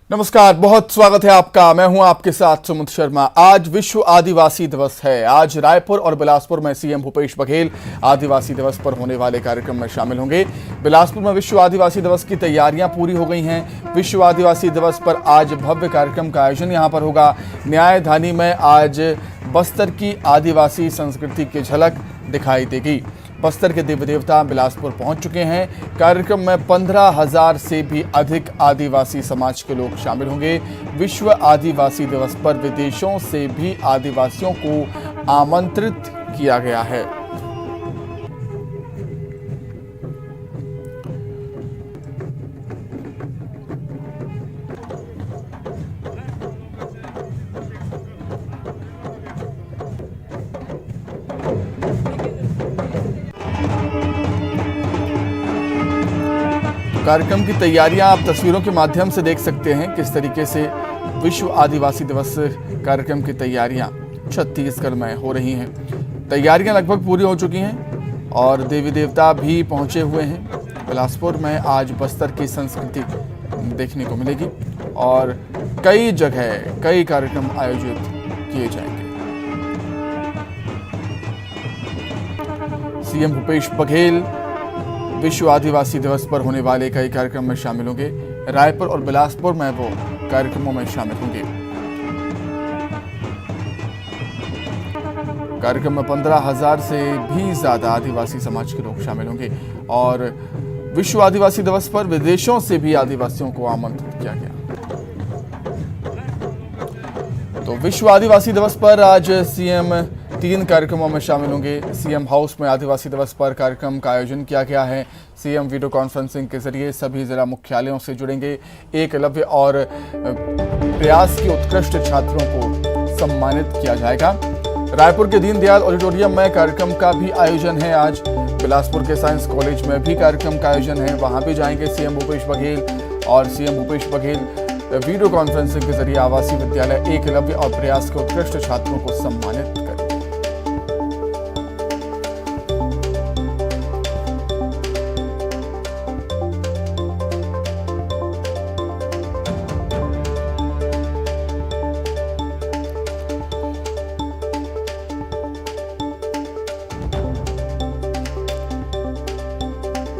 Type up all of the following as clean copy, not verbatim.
नमस्कार, बहुत स्वागत है आपका। मैं हूं आपके साथ सुमित शर्मा। आज विश्व आदिवासी दिवस है। आज रायपुर और बिलासपुर में सीएम भूपेश बघेल आदिवासी दिवस पर होने वाले कार्यक्रम में शामिल होंगे। बिलासपुर में विश्व आदिवासी दिवस की तैयारियां पूरी हो गई हैं। विश्व आदिवासी दिवस पर आज भव्य कार्यक्रम का आयोजन यहां पर होगा। न्यायधानी में आज बस्तर की आदिवासी संस्कृति की झलक दिखाई देगी। बस्तर के देवी देवता बिलासपुर पहुंच चुके हैं। कार्यक्रम में 15,000 से भी अधिक आदिवासी समाज के लोग शामिल होंगे। विश्व आदिवासी दिवस पर विदेशों से भी आदिवासियों को आमंत्रित किया गया है। कार्यक्रम की तैयारियां आप तस्वीरों के माध्यम से देख सकते हैं किस तरीके से विश्व आदिवासी दिवस कार्यक्रम की तैयारियां छत्तीसगढ़ में हो रही हैं। तैयारियां लगभग पूरी हो चुकी हैं और देवी देवता भी पहुंचे हुए हैं। बिलासपुर में आज बस्तर की संस्कृति देखने को मिलेगी और कई जगह कई कार्यक्रम आयोजित किए जाएंगे। सीएम भूपेश बघेल विश्व आदिवासी दिवस पर होने वाले कई कार्यक्रम में शामिल होंगे। रायपुर और बिलासपुर में वो कार्यक्रमों में शामिल होंगे। कार्यक्रम में 15,000 से भी ज्यादा आदिवासी समाज के लोग शामिल होंगे और विश्व आदिवासी दिवस पर विदेशों से भी आदिवासियों को आमंत्रित किया गया। तो विश्व आदिवासी दिवस पर आज सीएम 3 कार्यक्रमों में शामिल होंगे। सीएम हाउस में आदिवासी दिवस पर कार्यक्रम का आयोजन किया गया है। सीएम वीडियो कॉन्फ्रेंसिंग के जरिए सभी जिला मुख्यालयों से जुड़ेंगे। एकलव्य और प्रयास के उत्कृष्ट छात्रों को सम्मानित किया जाएगा। रायपुर के दीनदयाल ऑडिटोरियम में कार्यक्रम का भी आयोजन है। आज बिलासपुर के साइंस कॉलेज में भी कार्यक्रम का आयोजन है। वहां भी जाएंगे सीएम भूपेश बघेल और CM Bhupesh Baghel video conferencing के जरिए आवासीय विद्यालय एकलव्य और प्रयास के उत्कृष्ट छात्रों को सम्मानित करेंगे।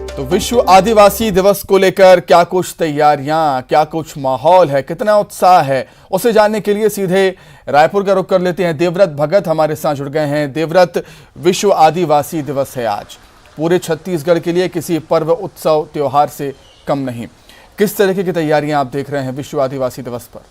तो विश्व आदिवासी दिवस को लेकर क्या कुछ तैयारियां, क्या कुछ माहौल है, कितना उत्साह है, उसे जानने के लिए सीधे रायपुर का रुख कर लेते हैं। देवव्रत भगत हमारे साथ जुड़ गए हैं। देवव्रत, विश्व आदिवासी दिवस है आज, पूरे छत्तीसगढ़ के लिए किसी पर्व, उत्सव, त्योहार से कम नहीं। किस तरीके की तैयारियां आप देख रहे हैं विश्व आदिवासी दिवस पर?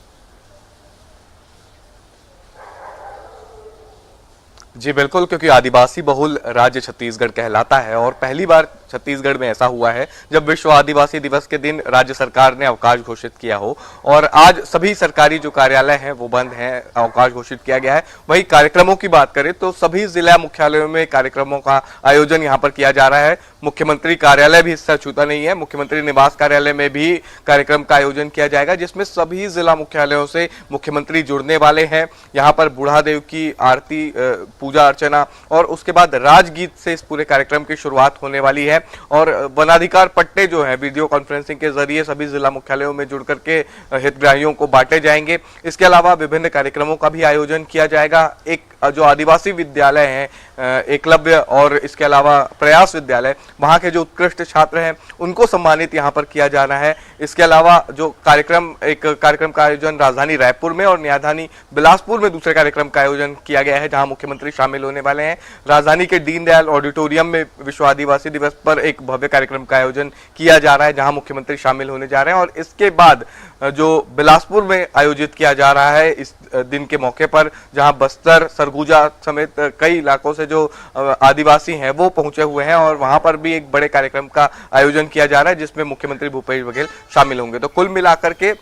जी बिल्कुल, क्योंकि आदिवासी बहुल राज्य छत्तीसगढ़ कहलाता है और पहली बार छत्तीसगढ़ में ऐसा हुआ है जब विश्व आदिवासी दिवस के दिन राज्य सरकार ने अवकाश घोषित किया हो। और आज सभी सरकारी जो कार्यालय हैं वो बंद हैं, अवकाश घोषित किया गया है। वही कार्यक्रमों की बात करें तो सभी जिला मुख्यालयों में कार्यक्रमों का आयोजन यहाँ पर किया जा रहा है। मुख्यमंत्री कार्यालय भी इससे अछूता नहीं है। मुख्यमंत्री निवास कार्यालय में भी कार्यक्रम का आयोजन किया जाएगा, जिसमें सभी जिला मुख्यालयों से मुख्यमंत्री जुड़ने वाले हैं। यहाँ पर बूढ़ादेव की आरती, पूजा अर्चना और उसके बाद राजगीत से इस पूरे कार्यक्रम की शुरुआत होने वाली है। और वनाधिकार पट्टे जो है वीडियो कॉन्फ्रेंसिंग के जरिए सभी जिला मुख्यालयों में जुड़ करके हितग्राहियों को बांटे जाएंगे। इसके अलावा विभिन्न कार्यक्रमों का भी आयोजन किया जाएगा। एक जो आदिवासी विद्यालय हैं, एकलव्य और इसके अलावा प्रयास विद्यालय, वहां के जो उत्कृष्ट छात्र हैं उनको सम्मानित यहां पर किया जाना है। इसके अलावा जो कार्यक्रम का आयोजन राजधानी रायपुर में और न्यायधानी बिलासपुर में दूसरे कार्यक्रम का आयोजन किया गया है, जहां मुख्यमंत्री शामिल होने वाले हैं। राजधानी के दीनदयाल ऑडिटोरियम में विश्व आदिवासी दिवस पर एक भव्य कार्यक्रम का आयोजन किया जा रहा है, जहां मुख्यमंत्री शामिल होने जा रहे हैं। और इसके बाद जो बिलासपुर में आयोजित किया जा रहा है इस दिन के मौके पर, जहां बस्तर, सरगुजा समेत कई इलाकों से जो आदिवासी हैं वो पहुंचे हुए हैं और वहां पर भी एक बड़े कार्यक्रम का आयोजन किया जा रहा है, जिसमें मुख्यमंत्री भूपेश बघेल शामिल होंगे। तो कुल मिलाकर के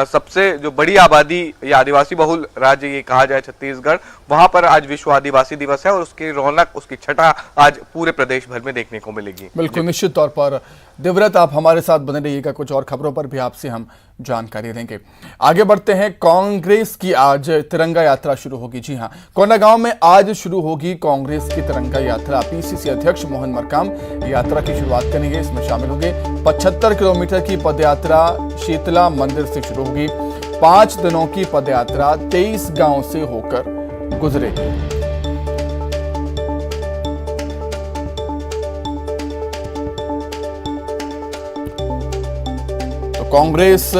सबसे जो बड़ी आबादी या आदिवासी बहुल राज्य ये कहा जाए छत्तीसगढ़, वहां पर आज विश्व आदिवासी दिवस है और उसकी रौनक, उसकी छटा आज पूरे प्रदेश भर में देखने को मिलेगी। बिल्कुल, निश्चित तौर पर। देवव्रत, आप हमारे साथ बने रहिएगा, कुछ और खबरों पर भी आपसे हम जानकारी देंगे। आगे बढ़ते हैं। कांग्रेस की आज तिरंगा यात्रा शुरू होगी। जी हां, कोंडागांव में आज शुरू होगी कांग्रेस की तिरंगा यात्रा। पीसीसी अध्यक्ष मोहन मरकाम यात्रा की शुरुआत करेंगे, इसमें शामिल होंगे। 75 किलोमीटर की पदयात्रा शीतला मंदिर से शुरू होगी। 5 दिनों की पदयात्रा 23 गांव से होकर गुजरेगी। तो कांग्रेस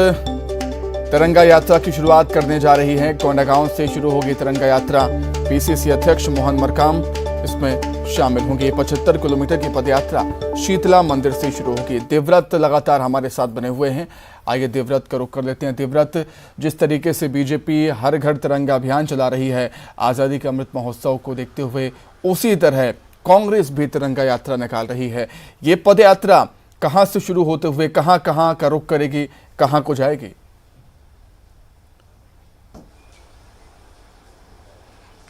तिरंगा यात्रा की शुरुआत करने जा रही है। कोंडागांव से शुरू होगी तिरंगा यात्रा। पीसीसी अध्यक्ष मोहन मरकाम इसमें शामिल होंगे। 75 किलोमीटर की पदयात्रा शीतला मंदिर से शुरू होगी। देवव्रत लगातार हमारे साथ बने हुए हैं। आइए देवव्रत का रुख कर लेते हैं। देवव्रत, जिस तरीके से बीजेपी हर घर तिरंगा अभियान चला रही है आज़ादी के अमृत महोत्सव को देखते हुए, उसी तरह कांग्रेस भी तिरंगा यात्रा निकाल रही है। ये पदयात्रा कहाँ से शुरू होते हुए कहाँ कहाँ का रुख करेगी, कहाँ को जाएगी?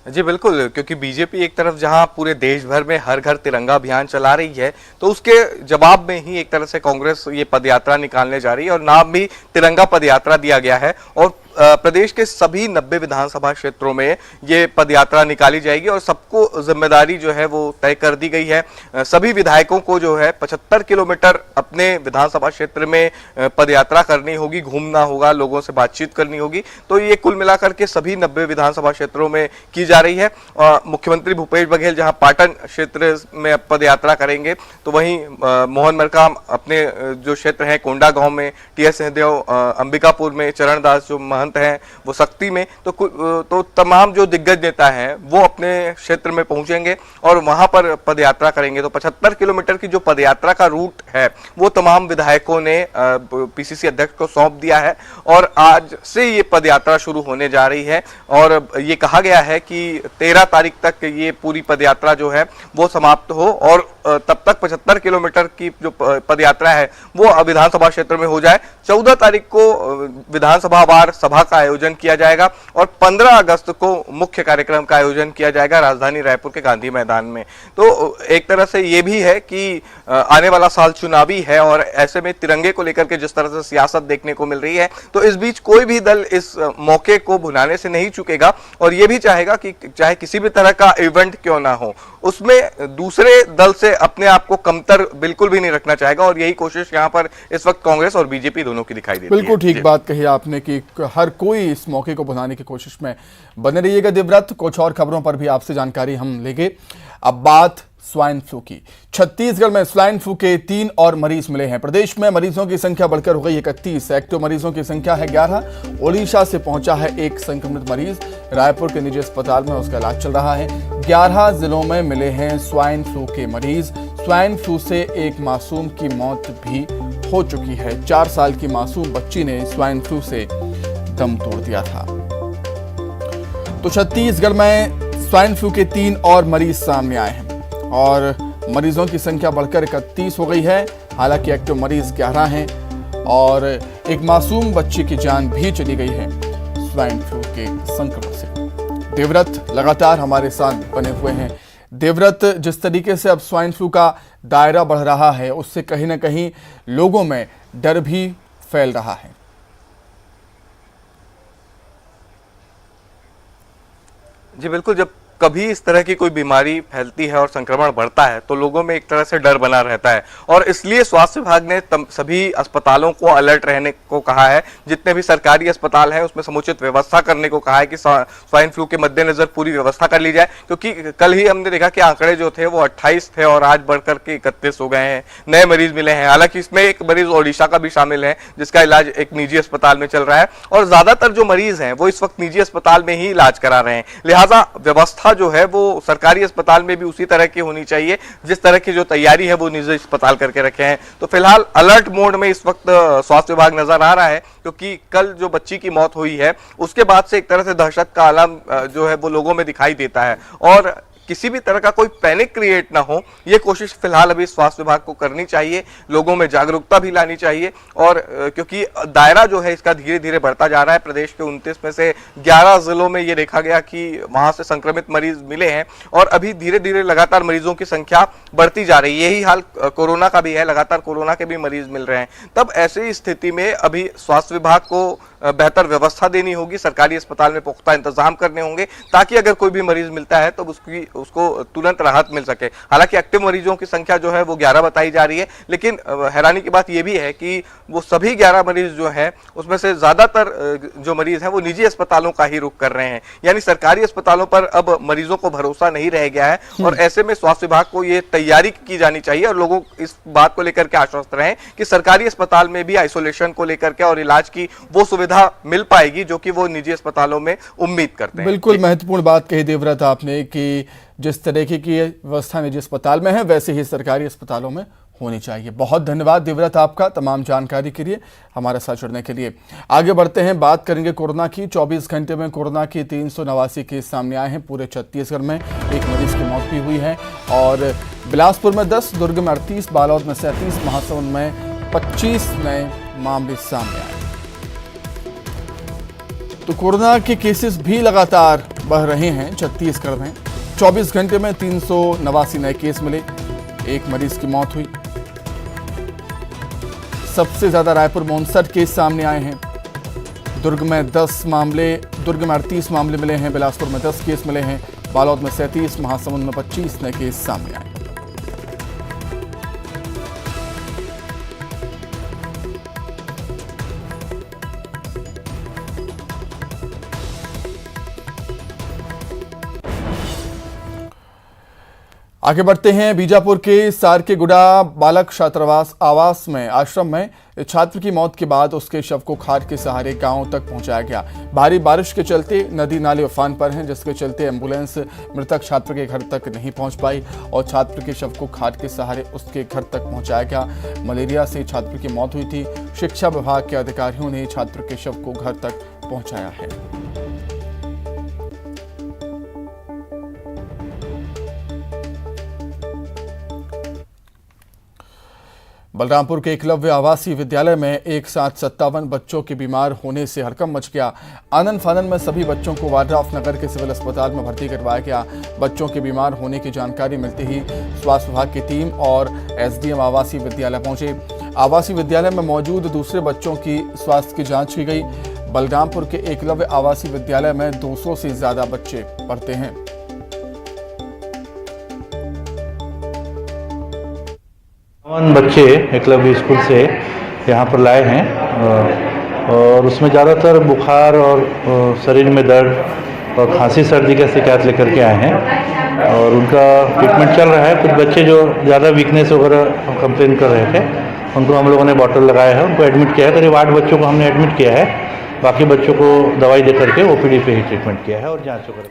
जी बिल्कुल, क्योंकि बीजेपी एक तरफ जहां पूरे देश भर में हर घर तिरंगा अभियान चला रही है, तो उसके जवाब में ही एक तरह से कांग्रेस ये पदयात्रा निकालने जा रही है और नाम भी तिरंगा पदयात्रा दिया गया है। और प्रदेश के सभी 90 विधानसभा क्षेत्रों में ये पदयात्रा निकाली जाएगी और सबको जिम्मेदारी जो है वो तय कर दी गई है। सभी विधायकों को जो है 75 किलोमीटर अपने विधानसभा क्षेत्र में पदयात्रा करनी होगी, घूमना होगा, लोगों से बातचीत करनी होगी। तो ये कुल मिलाकर के सभी 90 विधानसभा क्षेत्रों में की जा रही है। मुख्यमंत्री भूपेश बघेल जहां पाटन क्षेत्र में पदयात्रा करेंगे, तो वहीं मोहन मरकाम अपने जो क्षेत्र है कोंडागांव में, टीएस सिंहदेव अंबिकापुर में, चरणदास जो महंत हैं वो शक्ति में, तो तमाम जो दिग्गज नेता हैं वो अपने क्षेत्र में पहुंचेंगे और वहां पर पदयात्रा करेंगे। तो 75 किलोमीटर की जो पदयात्रा का रूट है वो तमाम विधायकों ने पीसीसी अध्यक्ष को सौंप दिया है और आज से ये पदयात्रा शुरू होने जा रही है। और ये कहा गया है कि 13 तारीख तक ये पूरी पदयात्रा जो है वो समाप्त हो और तब तक 75 किलोमीटर की जो पदयात्रा है वो विधानसभा क्षेत्र में हो जाए। 14 तारीख को विधानसभा वार सभा का आयोजन किया जाएगा और 15 अगस्त को मुख्य कार्यक्रम का आयोजन किया जाएगा राजधानी रायपुर के गांधी मैदान में। तो एक तरह से ये भी है कि आने वाला साल चुनावी है और ऐसे में तिरंगे को लेकर के जिस तरह से सियासत देखने को मिल रही है, तो इस बीच कोई भी दल इस मौके को भुनाने से नहीं चूकेगा और ये भी चाहेगा कि चाहे किसी भी तरह का इवेंट क्यों ना हो, उसमें दूसरे दल से अपने आप को कमतर बिल्कुल भी नहीं रखना चाहेगा। और यही कोशिश यहाँ पर इस वक्त कांग्रेस और बीजेपी दोनों की दिखाई देती है। बिल्कुल ठीक बात कही आपने कि हर कोई इस मौके को बनाने की कोशिश में बने रहिएगा। देवव्रत, कुछ और खबरों पर भी आपसे जानकारी हम लेंगे। अब बात स्वाइन फ्लू की। छत्तीसगढ़ में स्वाइन फ्लू के 3 और मरीज मिले हैं। प्रदेश में मरीजों की संख्या बढ़कर हो गई 31। एक्टिव मरीजों की संख्या है 11। ओडिशा से पहुंचा है एक संक्रमित मरीज। रायपुर के निजी अस्पताल में उसका इलाज चल रहा है। 11 जिलों में मिले हैं स्वाइन फ्लू के मरीज। स्वाइन फ्लू से एक मासूम की मौत भी हो चुकी है। 4 साल की मासूम बच्ची ने स्वाइन फ्लू से दम तोड़ दिया था। तो छत्तीसगढ़ में स्वाइन फ्लू के 3 और मरीज सामने आए हैं और मरीजों की संख्या बढ़कर 31 हो गई है। हालांकि एक्टिव मरीज 11 हैं और एक मासूम बच्ची की जान भी चली गई है स्वाइन फ्लू के संक्रमण से। देवव्रत लगातार हमारे साथ बने हुए हैं। देवव्रत, जिस तरीके से अब स्वाइन फ्लू का दायरा बढ़ रहा है उससे कहीं ना कहीं लोगों में डर भी फैल रहा है। जी बिल्कुल, जब कभी इस तरह की कोई बीमारी फैलती है और संक्रमण बढ़ता है तो लोगों में एक तरह से डर बना रहता है और इसलिए स्वास्थ्य विभाग ने सभी अस्पतालों को अलर्ट रहने को कहा है। जितने भी सरकारी अस्पताल हैं उसमें समुचित व्यवस्था करने को कहा है कि स्वाइन फ्लू के मद्देनजर पूरी व्यवस्था कर ली जाए, क्योंकि कल ही हमने देखा कि आंकड़े जो थे वो 28 थे और आज बढ़कर के 31 हो गए हैं। नए मरीज मिले हैं। हालांकि इसमें एक मरीज ओडिशा का भी शामिल है जिसका इलाज एक निजी अस्पताल में चल रहा है और ज्यादातर जो मरीज हैं वो इस वक्त निजी अस्पताल में ही इलाज करा रहे हैं। लिहाजा व्यवस्था जो है वो सरकारी अस्पताल में भी उसी तरह की होनी चाहिए जिस तरह की जो तैयारी है वो निजी अस्पताल करके रखे हैं। तो फिलहाल अलर्ट मोड में इस वक्त स्वास्थ्य विभाग नजर आ रहा है, क्योंकि कल जो बच्ची की मौत हुई है उसके बाद से एक तरह से दहशत का आलम जो है वो लोगों में दिखाई देता है और किसी भी तरह का कोई पैनिक क्रिएट ना हो, ये कोशिश फिलहाल अभी स्वास्थ्य विभाग को करनी चाहिए। लोगों में जागरूकता भी लानी चाहिए और क्योंकि दायरा जो है इसका धीरे धीरे बढ़ता जा रहा है। प्रदेश के 29 में से 11 जिलों में ये देखा गया कि वहां से संक्रमित मरीज मिले हैं और अभी धीरे धीरे लगातार मरीजों की संख्या बढ़ती जा रही है। यही हाल कोरोना का भी है, लगातार कोरोना के भी मरीज मिल रहे हैं। तब ऐसी स्थिति में अभी स्वास्थ्य विभाग को बेहतर व्यवस्था देनी होगी, सरकारी अस्पताल में पुख्ता इंतजाम करने होंगे ताकि अगर कोई भी मरीज मिलता है तो उसको तुरंत राहत मिल सके। हालांकि एक्टिव मरीजों की संख्या जो है वो 11 बताई जा रही है, लेकिन हैरानी की बात यह भी है कि वो सभी 11 मरीज जो है उसमें से ज्यादातर जो मरीज हैं वो निजी अस्पतालों का ही रुख कर रहे हैं, यानी सरकारी अस्पतालों पर अब मरीजों को भरोसा नहीं रह गया है। और ऐसे में स्वास्थ्य विभाग को ये तैयारी की जानी चाहिए और लोगों इस बात को लेकर के आश्वस्त रहें कि सरकारी अस्पताल में भी आइसोलेशन को लेकर के और इलाज की वो सुविधा मिल पाएगी जो कि वो निजी अस्पतालों में उम्मीद करते हैं। बिल्कुल महत्वपूर्ण बात कही देवव्रत आपने कि जिस तरीके की व्यवस्था निजी अस्पताल में है वैसे ही सरकारी अस्पतालों में होनी चाहिए। बहुत धन्यवाद देवव्रत आपका तमाम जानकारी के लिए, हमारे साथ जुड़ने के लिए। आगे बढ़ते हैं, बात करेंगे कोरोना की। 24 घंटे में कोरोना के 389 केस सामने आए हैं पूरे छत्तीसगढ़ में। एक मरीज की मौत भी हुई है और बिलासपुर में 10, दुर्ग में 38, बालोद में 37, महासमुंद में 25 नए मामले सामने आए। तो कोरोना के केसेस भी लगातार बढ़ रहे हैं छत्तीसगढ़ में। 24 घंटे में 389 नए केस मिले, एक मरीज की मौत हुई। सबसे ज्यादा रायपुर में 59 केस सामने आए हैं। दुर्ग में 38 मामले मिले हैं, बिलासपुर में 10 केस मिले हैं, बालोद में 37, महासमुंद में 25 नए केस सामने आए। आगे बढ़ते हैं, बीजापुर के सारकेगुड़ा बालक छात्रावास आश्रम में छात्र की मौत के बाद उसके शव को खाट के सहारे गांव तक पहुंचाया गया। भारी बारिश के चलते नदी नाले उफान पर हैं, जिसके चलते एम्बुलेंस मृतक छात्र के घर तक नहीं पहुंच पाई और छात्र के शव को खाट के सहारे उसके घर तक पहुंचाया गया। मलेरिया से छात्र की मौत हुई थी। शिक्षा विभाग के अधिकारियों ने छात्र के शव को घर तक पहुंचाया है। बलरामपुर के एकलव्य आवासीय विद्यालय में एक साथ 57 बच्चों के बीमार होने से हड़कंप मच गया। आनन फानन में सभी बच्चों को वाड्राफनगर के सिविल अस्पताल में भर्ती करवाया गया। बच्चों के बीमार होने की जानकारी मिलते ही स्वास्थ्य विभाग की टीम और एसडीएम आवासीय विद्यालय पहुंचे। आवासीय विद्यालय में मौजूद दूसरे बच्चों की स्वास्थ्य की जांच की गई। बलरामपुर के एकलव्य आवासीय विद्यालय में 200 से ज्यादा बच्चे पढ़ते हैं। बच्चे एकलव्य स्कूल से यहाँ पर लाए हैं और उसमें ज़्यादातर बुखार और शरीर में दर्द और खांसी सर्दी का शिकायत लेकर के आए हैं और उनका ट्रीटमेंट चल रहा है। कुछ बच्चे जो ज़्यादा वीकनेस वगैरह कंप्लेन कर रहे थे उनको हम लोगों ने बॉटल लगाया है, उनको एडमिट किया है। करीब 8 बच्चों को हमने एडमिट किया है, बाकी बच्चों को दवाई दे करके ओपीडी पे ही ट्रीटमेंट किया है और जाँच वगैरह।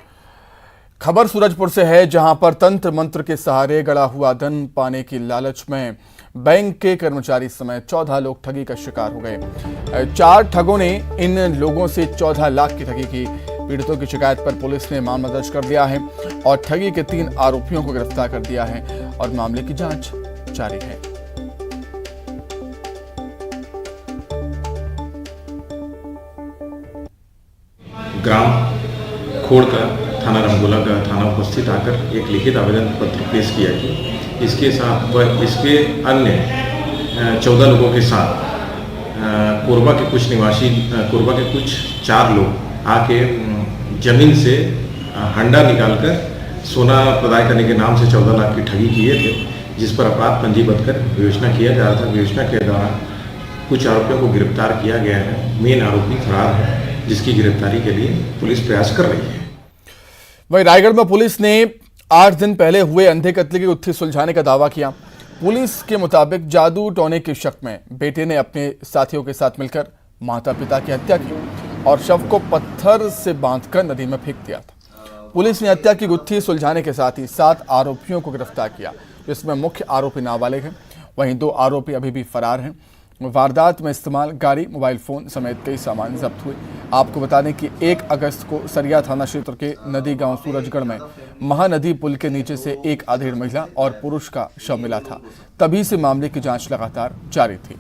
खबर सूरजपुर से है, जहां पर तंत्र मंत्र के सहारे गड़ा हुआ धन पाने की लालच में बैंक के कर्मचारी समेत 14 लोग ठगी का शिकार हो गए। 4 ठगों ने इन लोगों से 14 लाख की ठगी की। पीड़ितों की शिकायत पर पुलिस ने मामला दर्ज कर दिया है और ठगी के 3 आरोपियों को गिरफ्तार कर दिया है और मामले की जांच जारी है। ग्राम खोड़कर थाना रमगोला का थाना उपस्थित आकर एक लिखित आवेदन पत्र पेश किया कि इसके साथ वह इसके अन्य 14 लोगों के साथ कोरबा के कुछ निवासी कोरबा के कुछ 4 लोग आके जमीन से हंडा निकालकर सोना प्रदाय करने के नाम से 14 लाख की ठगी किए थे, जिस पर अपराध पंजीबद्ध कर विवेचना किया जा रहा था। विवेचना के दौरान कुछ आरोपियों को गिरफ्तार किया गया है। मेन आरोपी फरार है, जिसकी गिरफ्तारी के लिए पुलिस प्रयास कर रही है। वहीं रायगढ़ में पुलिस ने 8 दिन पहले हुए अंधे कत्ल की गुत्थी सुलझाने का दावा किया। पुलिस के मुताबिक जादू टोने के शक में बेटे ने अपने साथियों के साथ मिलकर माता पिता की हत्या की और शव को पत्थर से बांधकर नदी में फेंक दिया था। पुलिस ने हत्या की गुत्थी सुलझाने के साथ ही 7 आरोपियों को गिरफ्तार किया, जिसमें मुख्य आरोपी नाबालिग हैं। वहीं 2 आरोपी अभी भी फरार हैं। वारदात में इस्तेमाल गाड़ी, मोबाइल फोन समेत कई सामान जब्त हुए। आपको बता दें कि 1 अगस्त को सरिया थाना क्षेत्र के नदी गांव सूरजगढ़ में महानदी पुल के नीचे से एक अधेड़ महिला और पुरुष का शव मिला था। तभी से मामले की जांच लगातार जारी थी।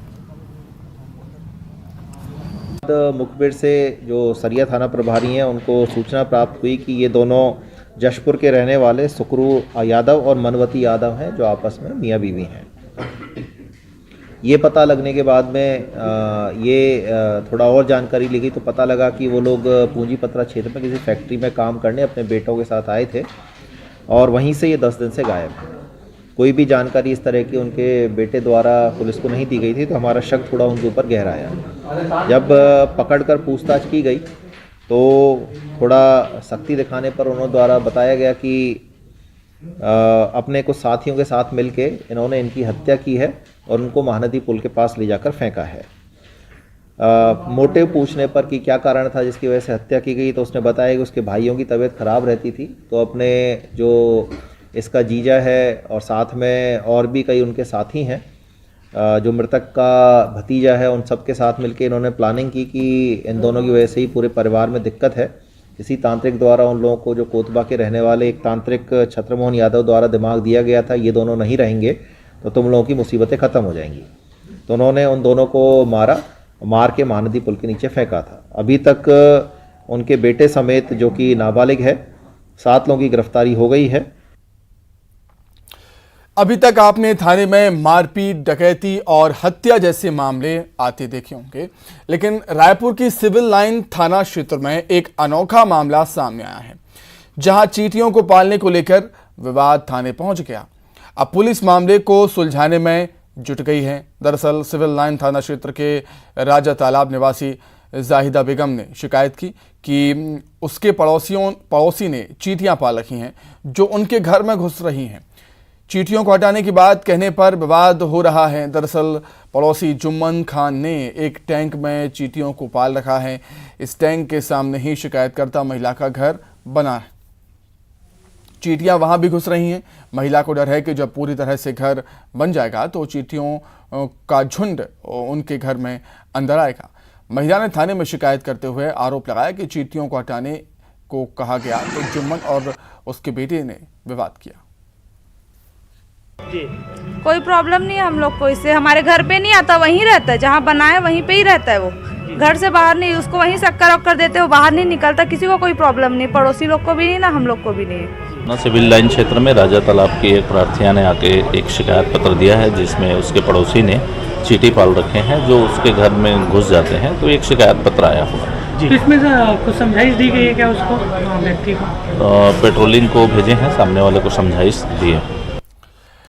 मुखबिर से जो सरिया थाना प्रभारी हैं उनको सूचना प्राप्त हुई कि ये दोनों जशपुर के रहने वाले सुकरू यादव और मनवती यादव हैं, जो आपस में मियाँ बीवी हैं। ये पता लगने के बाद में थोड़ा और जानकारी ली गई तो पता लगा कि वो लोग पूंजीपत्रा क्षेत्र में किसी फैक्ट्री में काम करने अपने बेटों के साथ आए थे और वहीं से ये 10 दिन से गायब है। कोई भी जानकारी इस तरह की उनके बेटे द्वारा पुलिस को नहीं दी गई थी, तो हमारा शक थोड़ा उनके ऊपर गहरा आया। जब पकड़कर पूछताछ की गई तो थोड़ा सख्ती दिखाने पर उन्होंने द्वारा बताया गया कि अपने कुछ साथियों के साथ मिलके इन्होंने इनकी हत्या की है और उनको महानदी पुल के पास ले जाकर फेंका है। मोटिव पूछने पर कि क्या कारण था जिसकी वजह से हत्या की गई, तो उसने बताया कि उसके भाइयों की तबीयत खराब रहती थी, तो अपने जो इसका जीजा है और साथ में और भी कई उनके साथी हैं, जो मृतक का भतीजा है, उन सब के साथ मिलकर इन्होंने प्लानिंग की कि इन दोनों की वजह से ही पूरे परिवार में दिक्कत है। इसी तांत्रिक द्वारा उन लोगों को, जो कोतबा के रहने वाले एक तांत्रिक छत्रमोहन यादव द्वारा दिमाग दिया गया था, ये दोनों नहीं रहेंगे तो तुम लोगों की मुसीबतें ख़त्म हो जाएंगी। तो उन्होंने उन दोनों को मार के महानदी पुल के नीचे फेंका था। अभी तक उनके बेटे समेत, जो कि नाबालिग है, 7 लोगों की गिरफ्तारी हो गई है। अभी तक आपने थाने में मारपीट, डकैती और हत्या जैसे मामले आते देखे होंगे, लेकिन रायपुर की सिविल लाइन थाना क्षेत्र में एक अनोखा मामला सामने आया है, जहां चींटियों को पालने को लेकर विवाद थाने पहुंच गया। अब पुलिस मामले को सुलझाने में जुट गई है। दरअसल सिविल लाइन थाना क्षेत्र के राजा तालाब निवासी जाहिदा बेगम ने शिकायत की कि उसके पड़ोसी ने चींटियां पाल रखी हैं जो उनके घर में घुस रही हैं। चींटियों को हटाने की बात कहने पर विवाद हो रहा है। दरअसल पड़ोसी जुम्मन खान ने एक टैंक में चींटियों को पाल रखा है। इस टैंक के सामने ही शिकायतकर्ता महिला का घर बना है। चींटियां वहां भी घुस रही हैं। महिला को डर है कि जब पूरी तरह से घर बन जाएगा तो चींटियों का झुंड उनके घर में अंदर आएगा। महिला ने थाने में शिकायत करते हुए आरोप लगाया कि चींटियों को हटाने को कहा गया तो जुम्मन और उसके बेटे ने विवाद किया। जी। कोई प्रॉब्लम नहीं है हम लोग को इससे, हमारे घर पे नहीं आता, वहीं रहता है, जहाँ बनाया वहीं पे ही रहता है वो, घर से बाहर नहीं। उसको वहीं से अक्कर देते हो, बाहर नहीं निकलता, किसी को कोई प्रॉब्लम नहीं, पड़ोसी लोग को भी नहीं ना हम लोग को भी नहीं। ना सिविल लाइन क्षेत्र में राजा तालाब की एक प्रार्थिया ने आके एक शिकायत पत्र दिया है, जिसमें उसके पड़ोसी ने चींटी पाल रखे हैं जो उसके घर में घुस जाते हैं, तो एक शिकायत पत्र आया हुआ है। इसमें कुछ समझाइश दी गई है क्या उसको, व्यक्ति को? पेट्रोलिंग को भेजे हैं, सामने वाले को समझाइश दिए।